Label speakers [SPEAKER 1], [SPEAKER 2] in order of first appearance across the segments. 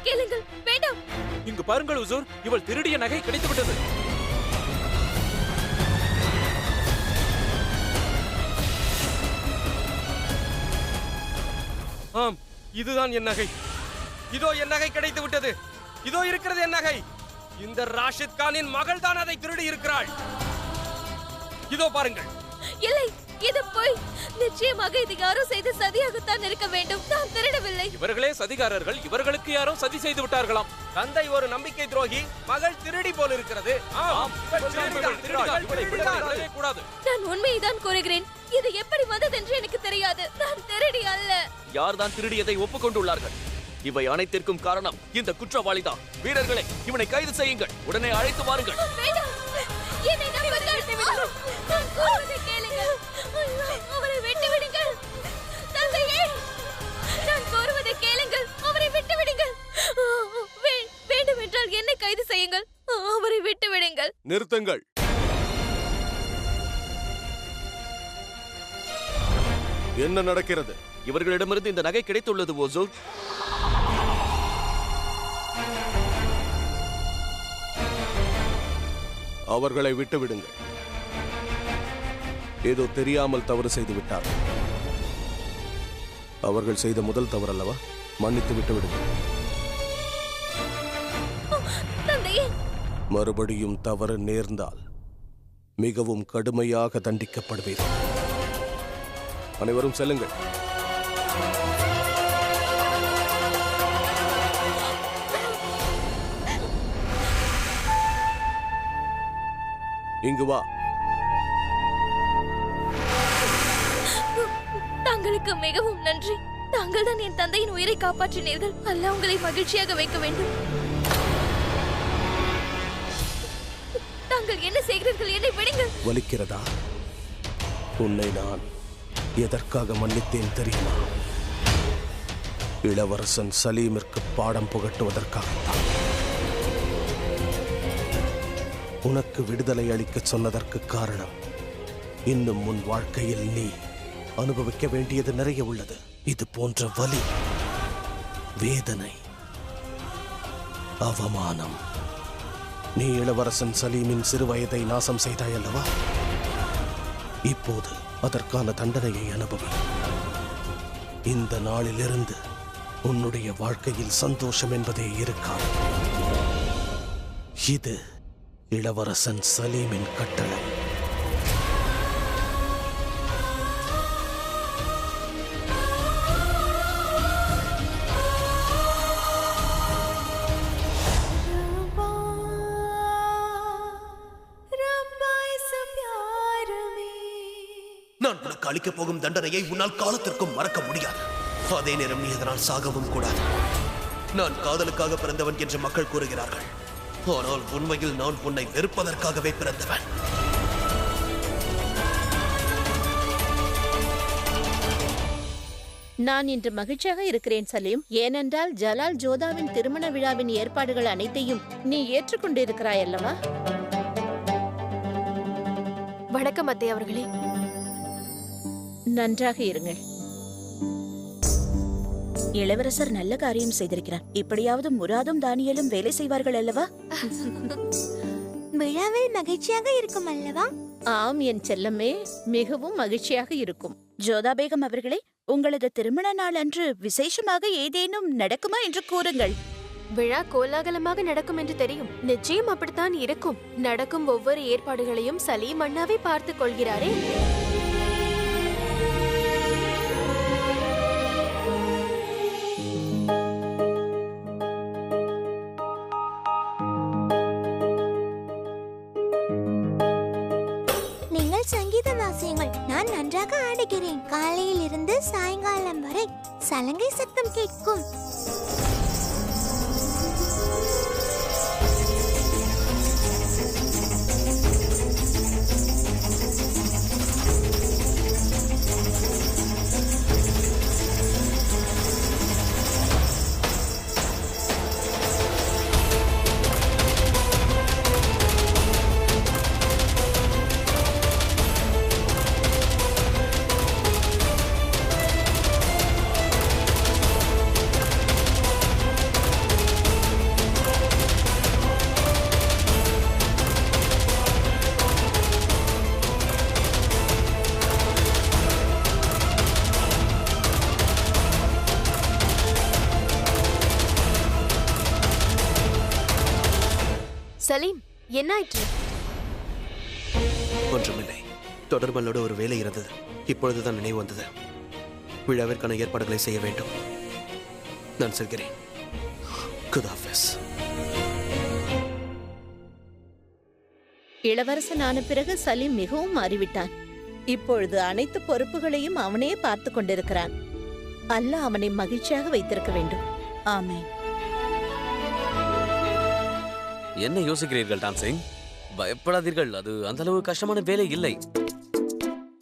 [SPEAKER 1] கேளுங்கள், வேண்டாம்.
[SPEAKER 2] இங்கு பாருங்கள் உசூர், இவள் திருடிய நகை கிடைத்து விட்டது.
[SPEAKER 3] ஆம், இதுதான் என் நகை. இதோ என் நகை கிடைத்து விட்டது. இதோ இருக்கிறது என் நகை. இந்த ராஷித் கானின் மகள் தான் அதை திருடி இருக்கிறாள். இதோ பாருங்கள்.
[SPEAKER 1] இல்லை, இது போய். நிச்சயமாக இது யாரோ செய்த சதியாகத்தான் இருக்க வேண்டும். நான் திருடவில்லை.
[SPEAKER 2] இவர்களே சதிகாரர்கள். இவர்களுக்கு யாரோ சதி செய்து விட்டார்களாம்.
[SPEAKER 3] தந்தை ஒரு நம்பிக்கை துரோகி, மகள் திருடி போல் இருக்கிறது.
[SPEAKER 1] நான் உண்மையைதான் கூறுகிறேன். இது எப்படி வந்ததென்று எனக்கு தெரியாது. நான் திருடி அல்ல.
[SPEAKER 4] யார்தான் திருடியதை ஒப்புக்கொண்டுள்ளார்கள்? இவை அனைத்திற்கும் காரணம் இந்த குற்றவாளிதான். வீரர்களே, இவனை கைது செய்யுங்கள். உடனே அழைத்து வாருங்கள்.
[SPEAKER 1] வேண்டாம், என்னை நம்புங்கள். நான் கூறுவதை கேளுங்கள். அவரை விட்டு விடுங்கள். தந்தையே, நான் கூறுவதை கேளுங்கள். அவரை விட்டு விடுங்கள். வேண்டும் என்றால் என்னை கைது செய்யுங்கள். அவரை விட்டு விடுங்கள்.
[SPEAKER 3] நிறுத்துங்கள். என்ன நடக்கிறது?
[SPEAKER 4] இவர்களிடமிருந்து இந்த நகை கிடைத்துள்ளது ஓசூர்.
[SPEAKER 3] அவர்களை விட்டு விடுங்கள். ஏதோ தெரியாமல் தவறு செய்து விட்டார். அவர்கள் செய்த முதல் தவறு அல்லவா? மன்னித்து விட்டு விடுங்கள். மறுபடியும் தவறு நேர்ந்தால் மிகவும் கடுமையாக தண்டிக்கப்படுவீர்கள். அனைவரும் செல்லுங்கள். இங்கு வா.
[SPEAKER 1] தாங்களுக்கு மிகவும் நன்றி. தாங்கள் தான் என் தந்தையின் உயிரை காப்பாற்றினீர்கள். அல்லாஹ் உங்களை மகிழ்ச்சியாக வைக்க வேண்டும். தாங்கள் என்ன செய்கிறீர்கள்? என்னை விடுங்கள்.
[SPEAKER 3] வலிக்கிறதா? உன்னை நான் எதற்காக மன்னித்தேன் தெரியுமா? இளவரசன் சலீமிற்கு பாடம் புகட்டுவதற்காகத்தான். உனக்கு விடுதலை அளிக்க சொன்னதற்கு காரணம், இன்னும் உன் வாழ்க்கையில் நீ அனுபவிக்க வேண்டியது நிறைய உள்ளது. இது போன்ற வலி, வேதனை, அவமானம். நீ இளவரசன் சலீமின் சிறுவயதை நாசம் செய்தாய் அல்லவா? இப்போது அதற்கான தண்டனையை அனுபவி. இந்த நாளிலிருந்து உன்னுடைய வாழ்க்கையில் சந்தோஷம் என்பதே இருக்காது. இது இளவரசன் சலீமின் கட்டளை.
[SPEAKER 5] நான் உனக்கு அளிக்கப் போகும் தண்டனையை உன்னால் காலத்திற்கும் மறக்க முடியாது. அதே நேரம் நீ இதனால் சாகவும் கூடாது. நான் காதலுக்காக பிறந்தவன் என்று மக்கள் கூறுகிறார்கள். ஆனால் உண்மையில் நான் உன்னை வெறுப்பதற்காகவே பிறந்தவன்.
[SPEAKER 6] நான் இன்று மகிழ்ச்சியாக இருக்கிறேன் சலீம். ஏனென்றால் ஜலால் ஜோதாவின் திருமண விழாவின் ஏற்பாடுகள் அனைத்தையும் நீ ஏற்றுக்கொண்டிருக்கிறாய் அல்லவா?
[SPEAKER 1] வணக்கம் அத்தை அவர்களே.
[SPEAKER 6] நன்றாக இருங்கள்.
[SPEAKER 7] இளவரசர் நல்ல காரியம் செய்திருக்கிறார். இப்படியாவது முராதும் தானியலும் வேலை செய்வார்கள் அல்லவா?
[SPEAKER 8] விழாவில் மகிழ்ச்சியாக இருக்கும் அல்லவா?
[SPEAKER 6] ஆம் என் செல்லமே, மிகவும் மகிழ்ச்சியாக இருக்கும்.
[SPEAKER 7] ஜோதா பேகம் அவர்களே, உங்களது திருமண நாள் அன்று விசேஷமாக ஏதேனும் நடக்குமா என்று கூறுங்கள்.
[SPEAKER 1] விழா கோலாகலமாக நடக்கும் என்று தெரியும். நிச்சயம் அப்படித்தான் இருக்கும். நடக்கும் ஒவ்வொரு ஏற்பாடுகளையும் சலீம் அண்ணாவே பார்த்துக் கொள்கிறாரே.
[SPEAKER 8] சங்கீதம் வாசியுங்கள். நான் நன்றாக ஆடுகிறேன். காலையில் இருந்து சாயங்காலம் வரை சலங்கை சத்தம் கேட்கும்.
[SPEAKER 1] சலீம், என்ன ஆயிற்று?
[SPEAKER 5] ஒன்றுமில்லை. தொடர்பலோடு ஒரு வேலை இருந்தது. இப்பொழுதுதான் நினைவு வந்தது. விழாவிற்கான ஏற்பாடுகளை செய்ய வேண்டும். நான் செல்கிறேன். Good office.
[SPEAKER 6] இளவரசனான பிறகு சலீம் மிகவும் மாறிவிட்டான். இப்பொழுது அனைத்து பொறுப்புகளையும் அவனே பார்த்து கொண்டிருக்கிறான். அல்லாஹ் அவனை மகிழ்ச்சியாக வைத்திருக்க வேண்டும்.
[SPEAKER 7] ஆமென்.
[SPEAKER 4] என்ன யோசிக்கிறீர்கள் டான்சிங்? பயப்படாதீர்கள், அது அந்த அளவு கஷ்டமான வேலை இல்லை.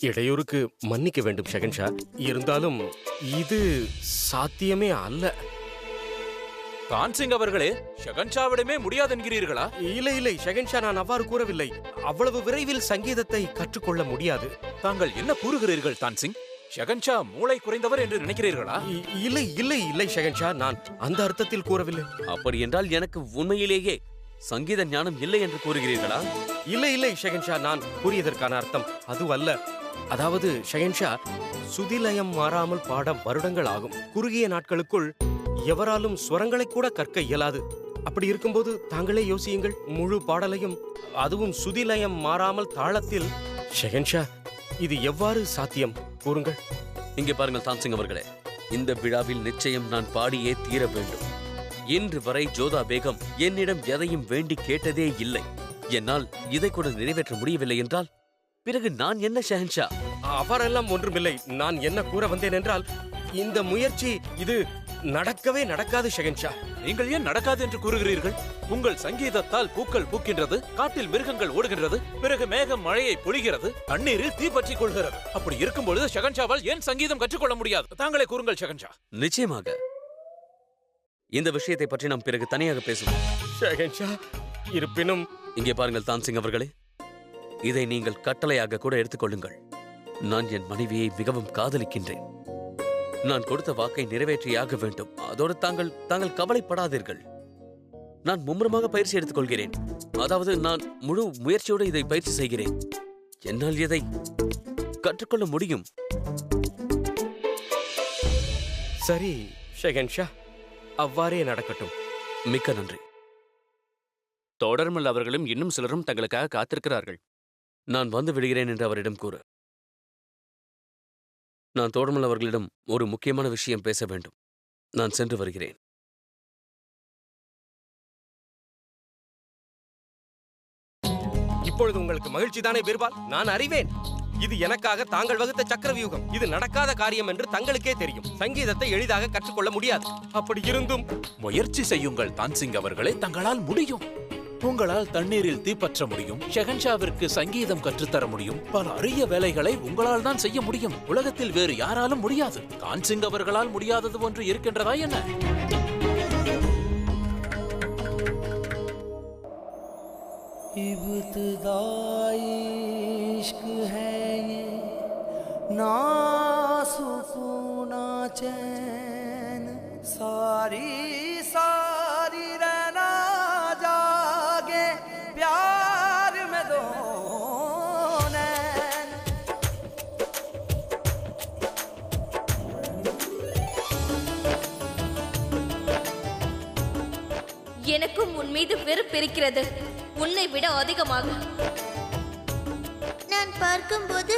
[SPEAKER 9] இடையூறுக்கு மன்னிக்க வேண்டும் ஷெகன்ஷா. இருந்தாலும் இது சாத்தியமே அல்ல.
[SPEAKER 2] தான்சிங் அவர்களே, ஷெகன்ஷாவிடமே முடியாது என்கிறீர்களா?
[SPEAKER 9] இல்லை இல்லை ஷெகன்ஷா, நான் அவ்வாறு கூறவில்லை. அவ்வளவு விரைவில் சங்கீதத்தை கற்றுக்கொள்ள முடியாது.
[SPEAKER 2] தாங்கள் என்ன கூறுகிறீர்கள் தான்சிங்? ஷெகன்ஷா மூளை குறைந்தவர் என்று நினைக்கிறீர்களா?
[SPEAKER 9] இல்லை இல்லை இல்லை ஷெகன்ஷா, நான் அந்த அர்த்தத்தில் கூறவில்லை.
[SPEAKER 4] அப்படி என்றால் எனக்கு உண்மையிலேயே சங்கீத ஞானம் இல்லை என்று கூறுகிறீர்களா?
[SPEAKER 9] இல்லை இல்லை ஷெகன்ஷா, நான் கூறியதற்கான அர்த்தம் அதுவல்ல. அதாவது ஷெகன்ஷா, சுதிலயம் மாறாமல் பாட வருடங்கள் ஆகும். குறுகிய நாட்களுக்குள் எவராலும் ஸ்வரங்களை கூட கற்க இயலாது. அப்படி இருக்கும்போது தாங்களே யோசியுங்கள், முழு பாடலையும், அதுவும் சுதிலயம் மாறாமல் தாளத்தில். ஷெகன்ஷா, இது எவ்வாறு சாத்தியம் கூறுங்கள்.
[SPEAKER 4] இங்கே பாருங்கள் தான்சிங் அவர்களே, இந்த விழாவில் நிச்சயம் நான் பாடியே தீர வேண்டும். இன்று வரை ஜோதா பேகம் என்னிடம் எதையும் வேண்டி கேட்டதே இல்லை. என்னால் இதை கூட நிறைவேற்ற முடியவில்லை என்றால் பிறகு நான் என்ன ஷெஹன்ஷா?
[SPEAKER 9] அவரெல்லாம் ஒன்றுமில்லை. நான் என்ன கூற வந்தேன் என்றால், இந்த முயற்சி இது நடக்கவே நடக்காது ஷெகன்ஷா.
[SPEAKER 2] நீங்கள் ஏன் நடக்காது என்று கூறுகிறீர்கள்? உங்கள் சங்கீதத்தால் பூக்கள் பூக்கின்றது, காட்டில் மிருகங்கள் ஓடுகின்றது, பிறகு மேகம் மழையை பொழிகிறது, தண்ணீரில் தீப்பற்றிக் கொள்கிறது. அப்படி இருக்கும்பொழுது ஷெகன்ஷாவால் ஏன் சங்கீதம் கற்றுக்கொள்ள முடியாது? தாங்களே கூறுங்கள் ஷெகன்ஷா.
[SPEAKER 4] நிச்சயமாக இந்த விஷயத்தை பற்றி நாம் பிறகு தனியாக பேசுவோம்
[SPEAKER 9] ஷெகன்ஷா. இருப்பினும்
[SPEAKER 4] இங்கே பாருங்கள் தான்சிங் அவர்களே, இதை நீங்கள் கட்டளையாக கூட எடுத்துக்கொள்ளுங்கள். நான் என் மனைவியை மிகவும் காதலிக்கின்றேன். நான் கொடுத்த வாக்கை நிறைவேற்றியாக வேண்டும். அதோடு தாங்கள் கவலைப்படாதீர்கள். நான் மும்முரமாக பயிற்சி எடுத்துக் கொள்கிறேன். அதாவது நான் முழு முயற்சியோடு இதை பயிற்சி செய்கிறேன். என்னால் இதை கற்றுக்கொள்ள முடியும்.
[SPEAKER 9] சரி ஷெகன்ஷா, அவ்வாறே நடக்கட்டும்.
[SPEAKER 4] மிக்க நன்றி.
[SPEAKER 10] தொடர்மல் அவர்களும் இன்னும் சிலரும் தங்களுக்காக காத்திருக்கிறார்கள்.
[SPEAKER 4] நான் வந்து விடுகிறேன் என்று அவரிடம் கூறு. நான் தோடமல் அவர்களிடம் ஒரு முக்கியமான விஷயம் பேச வேண்டும். நான் சென்று வருகிறேன்.
[SPEAKER 9] இப்பொழுது உங்களுக்கு மகிழ்ச்சி தானே பீர்பால்? நான் அறிவேன், இது எனக்காக தாங்கள் வகுத்த சக்கரவியூகம். இது நடக்காத காரியம் என்று தங்களுக்கே தெரியும். சங்கீதத்தை எளிதாக கற்றுக்கொள்ள முடியாது. அப்படி இருந்தும்
[SPEAKER 2] முயற்சி செய்யுங்கள் தான்சிங் அவர்களே, தங்களால் முடியும். உங்களால் தண்ணீரில் தீப்பற்ற முடியும், ஷெகன்ஷாவிற்கு சங்கீதம் கற்றுத்தர முடியும். பல அரிய வேலைகளை உங்களால் தான் செய்ய முடியும். உலகத்தில் வேறு யாராலும் முடியாது. தான்சிங் அவர்களால் முடியாதது ஒன்று இருக்கின்றதா என்ன?
[SPEAKER 11] सारी सारी रहना जागे प्यार में दो नैन।
[SPEAKER 1] எனக்கும் உன் மீது வெறுப்பு இருக்கிறது, உன்னை விட அதிகமாக.
[SPEAKER 8] நான் பார்க்கும்போது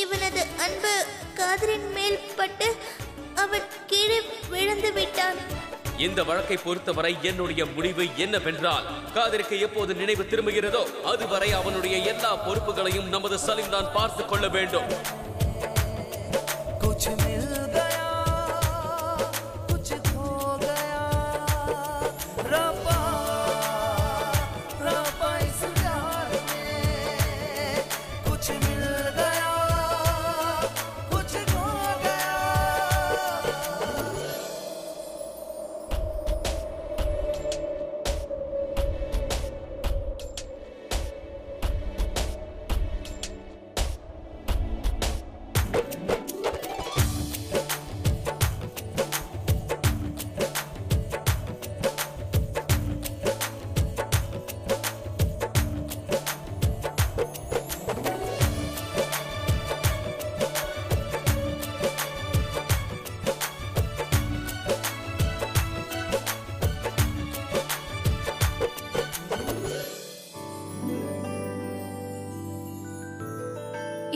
[SPEAKER 8] இவனது அன்பு காதலின் மேல் பட்டு அவன் கீழே விழுந்து விட்டான்.
[SPEAKER 4] இந்த வழக்கை பொறுத்தவரை என்னுடைய முடிவு என்னவென்றால், காதருக்கு எப்போது நினைவு திரும்புகிறதோ அதுவரை அவனுடைய எல்லா பொறுப்புகளையும் நமது சலீம் தான் பார்த்துக் கொள்ள வேண்டும்.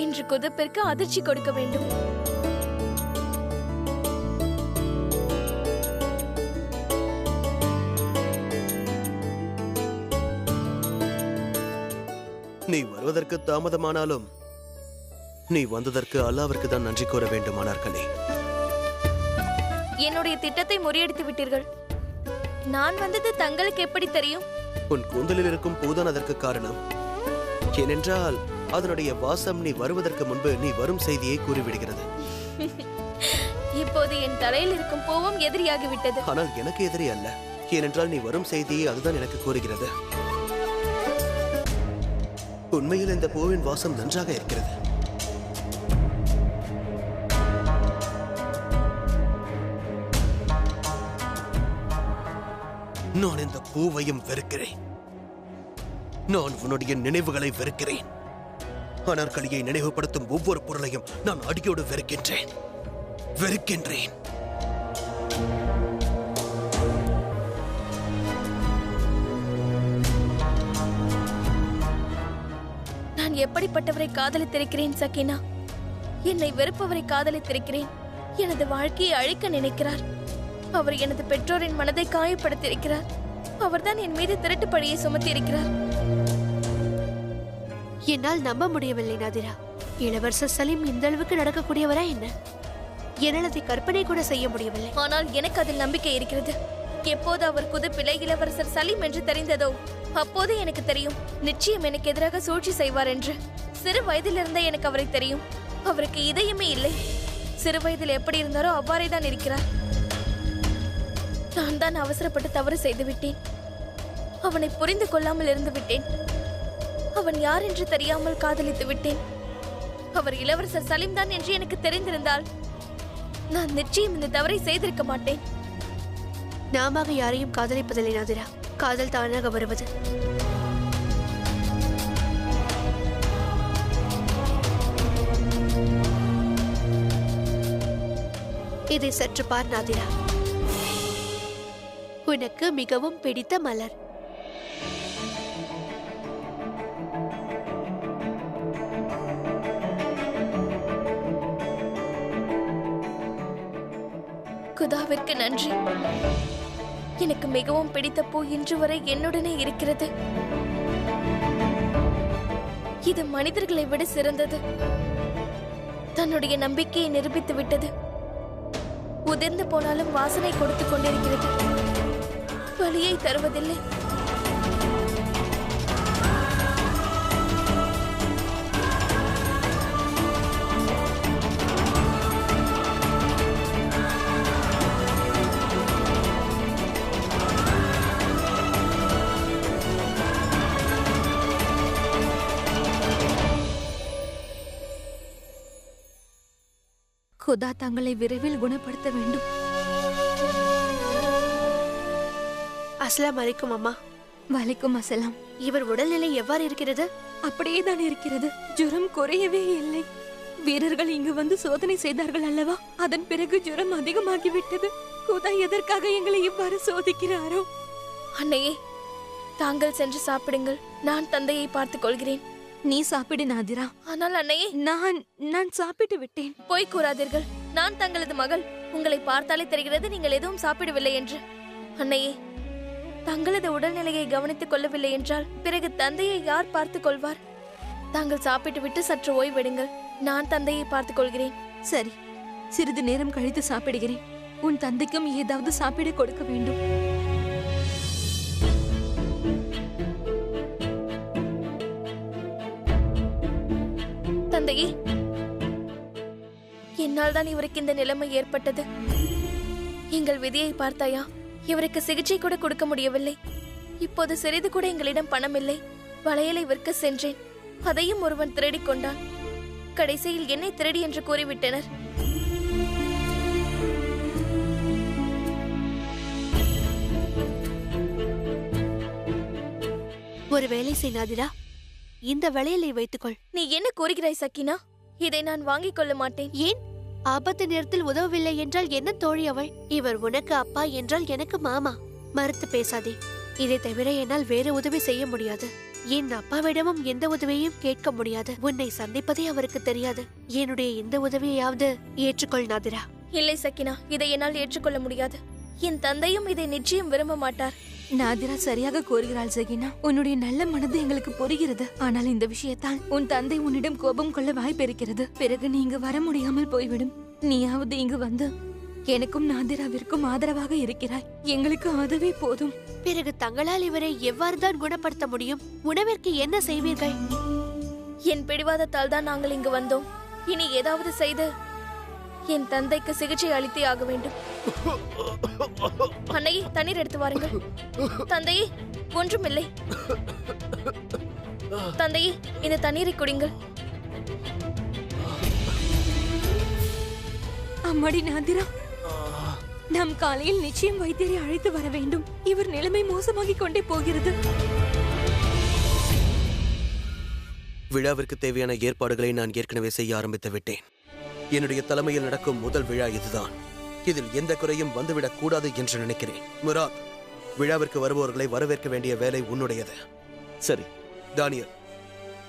[SPEAKER 1] இன்று குதப்பிற்கு அதிர்ச்சி கொடுக்க வேண்டும்.
[SPEAKER 5] நீ வருவதற்கு தாமதமானாலும் நீ வந்ததற்கு அல்லாவிற்கு தான் நன்றி கூற வேண்டும் அனார்கலி.
[SPEAKER 1] என்னுடைய திட்டத்தை முறியடித்து விட்டீர்கள். நான் வந்தது தங்களுக்கு எப்படி தெரியும்?
[SPEAKER 5] உன் கூந்தலில் இருக்கும் பூதான் அதற்கு காரணம். ஏனென்றால் அதனுடைய வாசம் நீ வருவதற்கு முன்பு நீ வரும் செய்தியை கூறிவிடுகிறது.
[SPEAKER 1] இப்போது என் தலையில் இருக்கும் பூவும் எதிரியாகிவிட்டது.
[SPEAKER 5] ஆனால் எனக்கு எதிரி அல்ல. ஏனென்றால் நீ வரும் செய்தியை அதுதான் எனக்கு கூறுகிறது. உண்மையில் இந்த பூவின் வாசம் நன்றாக இருக்கிறது. நான் இந்த பூவையும் வெறுக்கிறேன். நான் உன்னுடைய நினைவுகளை வெறுக்கிறேன். அனார்கலியை நினைவுபடுத்தும் ஒவ்வொரு பொருளையும் நான் அடியோடு வெறுக்கின்றேன்.
[SPEAKER 1] நான் எப்படிப்பட்டவரை காதலித்திருக்கிறேன் சக்கீனா? என்னை வெறுப்பவரை காதலித்திருக்கிறேன். எனது வாழ்க்கையை அழிக்க நினைக்கிறார். அவர் எனது பெற்றோரின் மனதை காயப்படுத்தியிருக்கிறார். அவர்தான் என் மீது திருட்டு பழியை சுமத்தி இருக்கிறார்.
[SPEAKER 12] என்னால் நம்ப முடியவில்லை நாதிரா. இளவரசர் சலீம் இந்த அளவுக்கு நடக்கக்கூடியவரா என்ன? என்னால் அதை கற்பனை கூட செய்ய முடியவில்லை.
[SPEAKER 1] ஆனால் எனக்கு அதில் நம்பிக்கை இருக்கிறது. எப்போது அவர் குதிப்பிலை இளவரசர் சலீம் என்று தெரிந்ததோ அப்போது எனக்கு தெரியும் நிச்சயம் எனக்கு எதிராக சூழ்ச்சி செய்வார் என்று. சிறு வயதிலிருந்தே எனக்கு அவரை தெரியும். அவருக்கு இதயமே இல்லை. சிறு வயதில் எப்படி இருந்தாரோ அவ்வாறே தான் இருக்கிறார். நான் தான் அவசரப்பட்டு தவறு செய்து விட்டேன். அவனை புரிந்து கொள்ளாமல் இருந்து விட்டேன். அவன் யார் என்று தெரியாமல் காதலித்து விட்டேன். அவர் இளவரசர் சலீம் தான் என்று எனக்கு தெரிந்திருந்தால் நான் நிச்சயம் இந்த தவறை செய்திருக்க மாட்டேன்.
[SPEAKER 12] நாம யாரையும் காதலிப்பதில்லை நாதிரா. காதல் தானாக வருவது. இதை சற்று பார் நாதிரா. உனக்கு மிகவும் பிடித்த மலர்.
[SPEAKER 1] குதாவிற்கு நன்றி. எனக்கு மிகவும் பிடித்த பூ இன்று வரை என்னுடனே இருக்கிறது. இது மனிதர்களை விட சிறந்தது. தன்னுடைய நம்பிக்கையை நிரூபித்து விட்டது. உதிர்ந்து போனாலும் வாசனை கொடுத்து கொண்டிருக்கிறது. வலியை தருவதில்லை.
[SPEAKER 13] குதா தங்களை விரைவில் குணப்படுத்த வேண்டும்.
[SPEAKER 12] அஸ்லாம் அலைக்கும் அம்மா.
[SPEAKER 13] வலைக்கும் அசலாம்.
[SPEAKER 12] இவர் உடல்நிலை எவ்வாறு இருக்கிறது?
[SPEAKER 13] அப்படியே தான் இருக்கிறது. ஜுரம் குறையவே இல்லை. வீரர்கள் இங்கு வந்து சோதனை செய்தார்கள் அல்லவா? அதன் பிறகு ஜுரம் அதிகமாகிவிட்டது. குதா எதற்காக எங்களை இவ்வாறு சோதிக்கிறாரோ?
[SPEAKER 1] அன்னையே, தாங்கள் சென்று சாப்பிடுங்கள். நான் தந்தையை பார்த்துக் கொள்கிறேன்.
[SPEAKER 13] நீ சாப்பிடு நாதிரா.
[SPEAKER 1] ஆனால் அன்னையே,
[SPEAKER 13] நான் சாப்பிட்டு விட்டேன்.
[SPEAKER 1] போய் கூறாதீர்கள். நான் தங்களது மகள். உங்களை பார்த்தாலே தெரிகிறது நீங்கள் எதுவும் சாப்பிடவில்லை என்று. அன்னையே, தங்களது உடல்நிலையை கவனித்துக் கொள்ளவில்லை என்றால் பிறகு தந்தையை யார் பார்த்துக் கொள்வார்? தாங்கள் சாப்பிட்டு விட்டு சற்று ஓய்வெடுங்கள். நான் தந்தையை பார்த்துக் கொள்கிறேன்.
[SPEAKER 13] சரி, சிறிது நேரம் கழித்து சாப்பிடுகிறேன். உன் தந்தைக்கும் ஏதாவது சாப்பிட கொடுக்க வேண்டும்.
[SPEAKER 1] தந்தையே, என்னால் தான் இவருக்கு இந்த நிலைமை ஏற்பட்டது. எங்கள் விதியை பார்த்தாயா? இவருக்கு சிகிச்சை கூட கொடுக்க முடியவில்லை. இப்போது சிறிது கூட எங்களிடம் பணம் இல்லை. வளையலை விற்க சென்றேன். அதையும் ஒருவன் திருடி கொண்டான். கடைசியில் என்னை திருடி என்று கூறிவிட்டனர்.
[SPEAKER 12] ஒரு வேலை செய்யாதிரா. இந்த வளையலை வைத்துக்கொள்.
[SPEAKER 1] நீ என்ன கூறுகிறாய் சக்கீனா? இதை நான் வாங்கிக் கொள்ள மாட்டேன்.
[SPEAKER 12] ஏன்? ஆபத்து நேரத்தில் உதவவில்லை என்றால் என்ன தோழி அவள்? இவர் உனக்கு அப்பா என்றால் எனக்கு மாமா. மறுத்து பேசாதே. இதை தவிர என்னால் வேற உதவி செய்ய முடியாது. என் அப்பாவிடமும் எந்த உதவியையும் கேட்க முடியாது. உன்னை சந்திப்பதே அவருக்கு தெரியாது. என்னுடைய இந்த உதவியையாவது ஏற்றுக்கொள் நாதிரா.
[SPEAKER 1] இல்லை சக்கினா, இதை என்னால் ஏற்றுக்கொள்ள முடியாது. என் தந்தையும் இதை நிச்சயம் விரும்ப மாட்டார்.
[SPEAKER 13] நாதிரா சரியாக கூறுகிறாள் சகினா. உன்னுடைய நல்ல மனது எங்களுக்கு புரிகிறது. ஆனால் இந்த விஷயத்தால் உன் தந்தை உன்னிடம் கோபம் கொள்ள வாய்ப்பு இருக்கிறது. பிறகு நீ இங்கு வர முடியாமல் போய்விடும். நீயாவது இங்கு வந்து எனக்கும் நாதிராவிற்கும் ஆதரவாக இருக்கிறாய். எங்களுக்கு அதுவே போதும்.
[SPEAKER 12] பிறகு தங்களால் இவரை எவ்வாறுதான் குணப்படுத்த முடியும்? உணவிற்கு என்ன செய்வீர்கள்?
[SPEAKER 1] என் பிடிவாதத்தால் தான் நாங்கள் இங்கு வந்தோம். இனி ஏதாவது செய்து என் தந்தைக்கு சிகிச்சை அளித்தே ஆக வேண்டும். அன்னையே, தண்ணீர் எடுத்து வாருங்கள். தந்தையே, ஒன்றுமில்லை. தந்தையே, இந்த தண்ணீரை குடிங்கள்.
[SPEAKER 13] அம்மாடி நாதிரா, நாம் காலையில் நிச்சயம் வைத்தியரை அழைத்து வர வேண்டும். இவர் நிலைமை மோசமாகிக் கொண்டே போகிறது.
[SPEAKER 5] விழாவிற்கு தேவையான ஏற்பாடுகளை நான் ஏற்கனவே செய்ய ஆரம்பித்து விட்டேன். என்னுடைய தலைமையில் நடக்கும் முதல் விழா இதுதான். இதில் எந்த குறையும் வந்துவிடக் கூடாது என்று நினைக்கிறேன். முராத், விழாவிற்கு வருபவர்களை வரவேற்க வேண்டிய வேலை உன்னுடையது.
[SPEAKER 14] சரி.
[SPEAKER 5] தானியல்,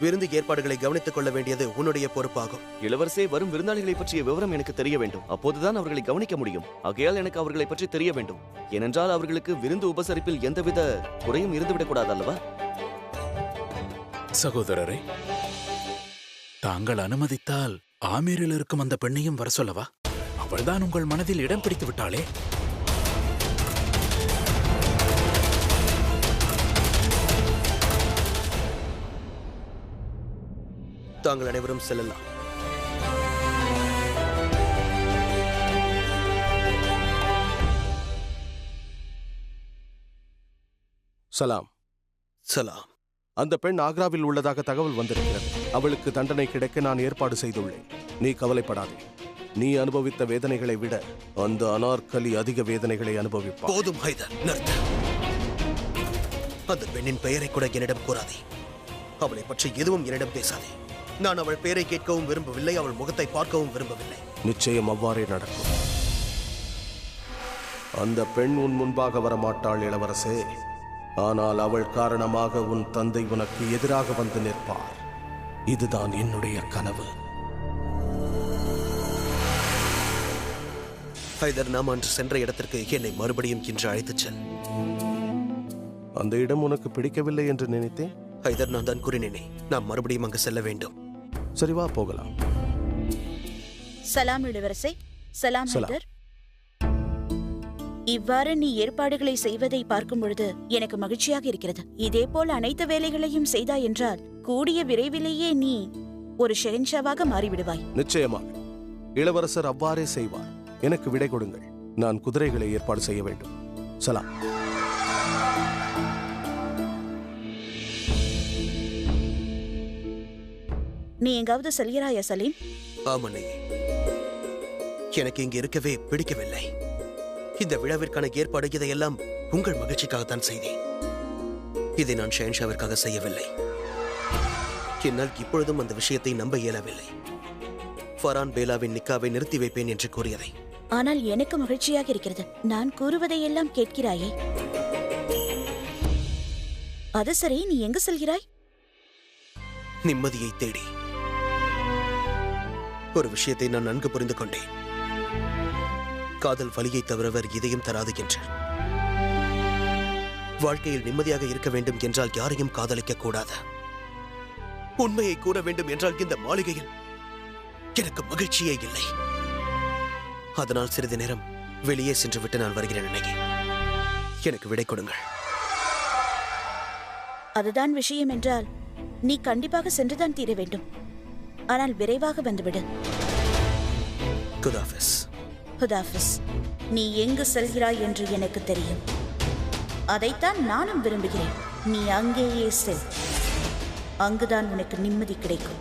[SPEAKER 5] விருந்து ஏற்பாடுகளை கவனித்துக் கொள்ள வேண்டியது உன்னுடைய பொறுப்பாகும்.
[SPEAKER 14] இளவரசே, வரும் விருந்தாளிகளை பற்றிய விவரம் எனக்கு தெரிய வேண்டும். அப்போதுதான் அவர்களை கவனிக்க முடியும். ஆகையால் எனக்கு அவர்களை பற்றி தெரிய வேண்டும். ஏனென்றால் அவர்களுக்கு விருந்து உபசரிப்பில் எந்தவித குறையும் இருந்துவிடக் கூடாது அல்லவா?
[SPEAKER 2] சகோதரரே, தாங்கள் அனுமதித்தால் ஆமீரில் இருக்கும் அந்த பெண்ணையும் வர சொல்லவா? அவள்தான் உங்கள் மனதில் இடம் பிடித்து விட்டாளே.
[SPEAKER 5] தாங்கள் அனைவரும் செல்லலாம்.
[SPEAKER 3] சலாம்.
[SPEAKER 5] சலாம்.
[SPEAKER 3] அந்த பெண் ஆக்ராவில் உள்ளதாக தகவல் வந்திருக்கிறது. அவளுக்கு தண்டனை கிடைக்க நான் ஏற்பாடு செய்துள்ளேன். நீ கவலைப்படாதே. நீ அனுபவித்த வேதனைகளை விட அந்த அனார்கலி அதிக வேதனைகளை அனுபவிப்பார்.
[SPEAKER 5] போதும் ஹைதர், நிறுத்து. அந்த பெண்ணின் பெயரை கூட என்னிடம் கூறாதே. அவளை பற்றி எதுவும் என்னிடம் பேசாதே. நான் அவள் பெயரை கேட்கவும் விரும்பவில்லை. அவள் முகத்தை பார்க்கவும் விரும்பவில்லை.
[SPEAKER 3] நிச்சயம் அவ்வாறே நடக்கும். அந்த பெண் உன் முன்பாக வரமாட்டாள் இளவரசே. ஆனால் அவள் காரணமாக உன் தந்தை உனக்கு எதிராக வந்து நிற்பார். இதுதான் என்னுடைய கனவு.
[SPEAKER 5] ஹைதர், நாம் அன்று சென்ற இடத்திற்கு என்னை மறுபடியும் இன்று அழைத்துச் செல்.
[SPEAKER 3] அந்த இடம் உனக்கு பிடிக்கவில்லை என்று நினைத்தேன்.
[SPEAKER 5] ஹைதர், நான் தான் கூறினேனே, நாம் மறுபடியும் அங்கு செல்ல வேண்டும்.
[SPEAKER 3] சரி, வா போகலாம்.
[SPEAKER 7] சலாம் இளவரசே. சலாம் ஹைதர். இவ்வாறு நீ ஏற்பாடுகளை செய்வதை பார்க்கும் பொழுது எனக்கு மகிழ்ச்சியாக இருக்கிறது. இதே போல் அனைத்து வேலைகளையும் செய்தாய் என்றால் கூடிய விரைவிலேயே நீ ஒரு ஷெஹன்ஷாவாக மாறிவிடுவாய்.
[SPEAKER 3] நிச்சயமாக இளவரசர் அவ்வாறே செய்வார். எனக்கு விடை கொடுங்கள். நான் குதிரைகளை ஏற்பாடு செய்ய வேண்டும். சலாம்.
[SPEAKER 7] நீ எங்காவது செல்கிறாயா சலீம்?
[SPEAKER 5] ஆமனே, எனக்கு இங்கு இருக்கவே பிடிக்கவில்லை. இந்த விழாவிற்கான ஏற்பாடு இதையெல்லாம் உங்கள் மகிழ்ச்சிக்காகத்தான் செய்தேன். இதை நான் ஷெஹன்ஷாவிற்காக செய்யவில்லை. என்னால் இப்பொழுதும் அந்த விஷயத்தை நம்ப இயலவில்லை. ஃபரான் பேலாவின் நிக்காவை நிறுத்தி வைப்பேன் என்று கூறியதை.
[SPEAKER 7] ஆனால் எனக்கு மகிழ்ச்சியாக இருக்கிறது. நான் கூறுவதையெல்லாம் கேட்கிறாயே. அது சரி, நீ எங்கு செல்கிறாய்?
[SPEAKER 5] நிம்மதியை தேடி. ஒரு விஷயத்தை நான் நன்கு புரிந்து கொண்டேன். காதல் வலியை தவிர வேறு இதையும் தராது என்று. வாழ்க்கையில் நிம்மதியாக இருக்க வேண்டும் என்றால் யாரையும் காதலிக்க கூடாது. உண்மையை கூற வேண்டும் என்றால் இந்த மாளிகையில் எனக்கு மகிழ்ச்சியே இல்லை. அதனால் சிறிது நேரம் வெளியே சென்று விட்டு நான் வருகிறேன். அன்னைக்கு எனக்கு விடை கொடுங்கள்.
[SPEAKER 7] அதுதான் விஷயம் என்றால் நீ கண்டிப்பாக சென்றுதான் தீர வேண்டும். ஆனால் விரைவாக வந்துவிடு.
[SPEAKER 5] குதாஃபிஸ்.
[SPEAKER 7] ஹுதாஃபிஸ். நீ எங்கு செல்கிறாய் என்று எனக்கு தெரியும். அதைத்தான் நானும் விரும்புகிறேன். நீ அங்கேயே செல். அங்குதான் உனக்கு நிம்மதி கிடைக்கும்.